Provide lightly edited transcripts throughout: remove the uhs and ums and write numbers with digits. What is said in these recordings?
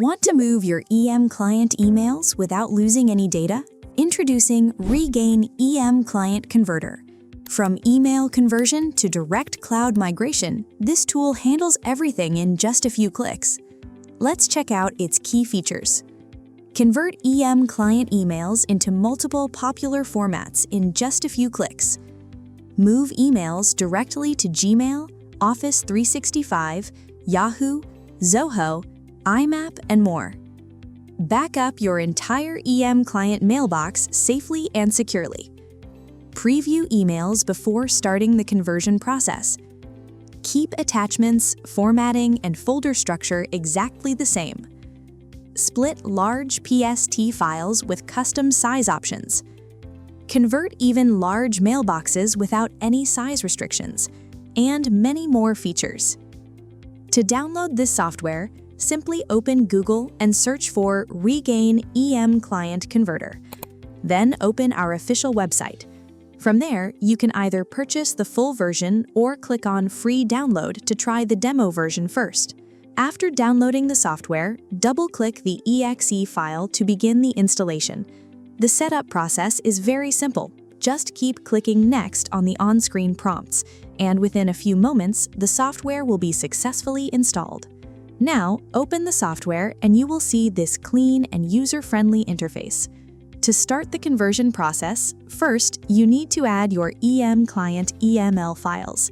Want to move your client emails without losing any data? Introducing Regain Client Converter. From email conversion to direct cloud migration, this tool handles everything in just a few clicks. Let's check out its key features. Convert client emails into multiple popular formats in just a few clicks. Move emails directly to Gmail, Office 365, Yahoo, Zoho, IMAP, and more. Back up your entire client mailbox safely and securely. Preview emails before starting the conversion process. Keep attachments, formatting, and folder structure exactly the same. Split large PST files with custom size options. Convert even large mailboxes without any size restrictions, and many more features. To download this software, simply open Google and search for Regain Client Converter. Then open our official website. From there, you can either purchase the full version or click on Free Download to try the demo version first. After downloading the software, double-click the exe file to begin the installation. The setup process is very simple. Just keep clicking Next on the on-screen prompts, and within a few moments, the software will be successfully installed. Now, open the software and you will see this clean and user-friendly interface. To start the conversion process, first, you need to add your client EML files.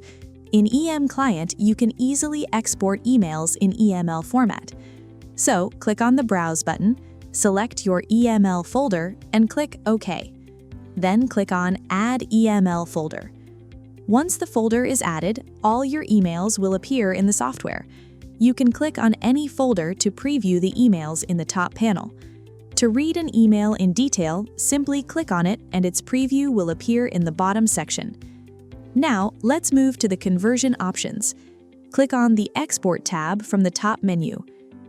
In client, you can easily export emails in EML format. So, click on the Browse button, select your EML folder, and click OK. Then click on Add EML folder. Once the folder is added, all your emails will appear in the software. You can click on any folder to preview the emails in the top panel. To read an email in detail, simply click on it and its preview will appear in the bottom section. Now, let's move to the conversion options. Click on the Export tab from the top menu.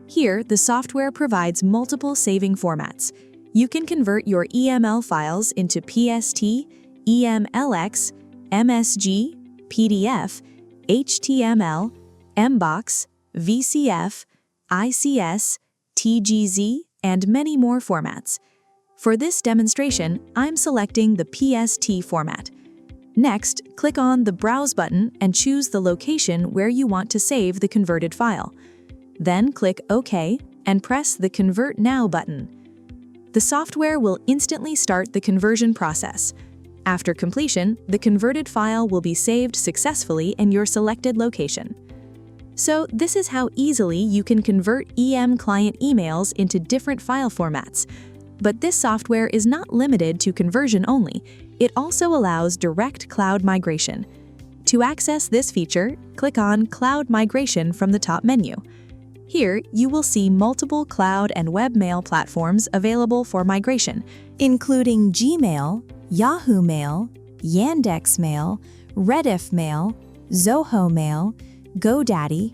Here, the software provides multiple saving formats. You can convert your EML files into PST, EMLX, MSG, PDF, HTML, MBOX, VCF, ICS, TGZ, and many more formats. For this demonstration, I'm selecting the PST format. Next, click on the Browse button and choose the location where you want to save the converted file. Then click OK and press the Convert Now button. The software will instantly start the conversion process. After completion, the converted file will be saved successfully in your selected location. So this is how easily you can convert client emails into different file formats. But this software is not limited to conversion only. It also allows direct cloud migration. To access this feature, click on Cloud Migration from the top menu. Here, you will see multiple cloud and webmail platforms available for migration, including Gmail, Yahoo Mail, Yandex Mail, Rediff Mail, Zoho Mail, GoDaddy,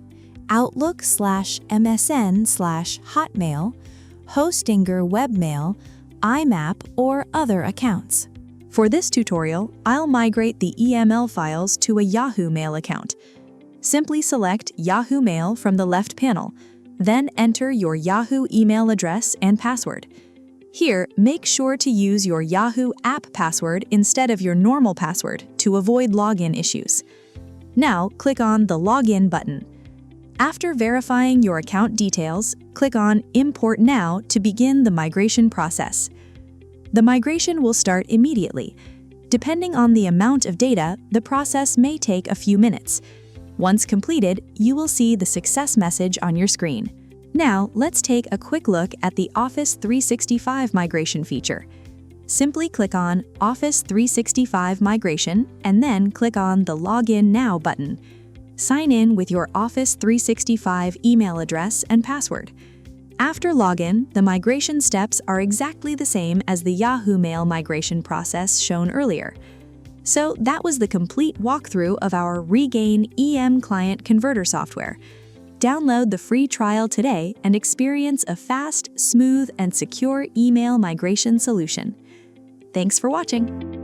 Outlook/MSN/Hotmail, Hostinger Webmail, IMAP, or other accounts. For this tutorial, I'll migrate the EML files to a Yahoo Mail account. Simply select Yahoo Mail from the left panel, then enter your Yahoo email address and password. Here, make sure to use your Yahoo app password instead of your normal password to avoid login issues. Now, click on the Login button. After verifying your account details, click on Import Now to begin the migration process. The migration will start immediately. Depending on the amount of data, the process may take a few minutes. Once completed, you will see the success message on your screen. Now, let's take a quick look at the Office 365 migration feature. Simply click on Office 365 Migration and then click on the Login Now button. Sign in with your Office 365 email address and password. After login, the migration steps are exactly the same as the Yahoo Mail migration process shown earlier. So that was the complete walkthrough of our Regain Client Converter software. Download the free trial today and experience a fast, smooth, and secure email migration solution. Thanks for watching.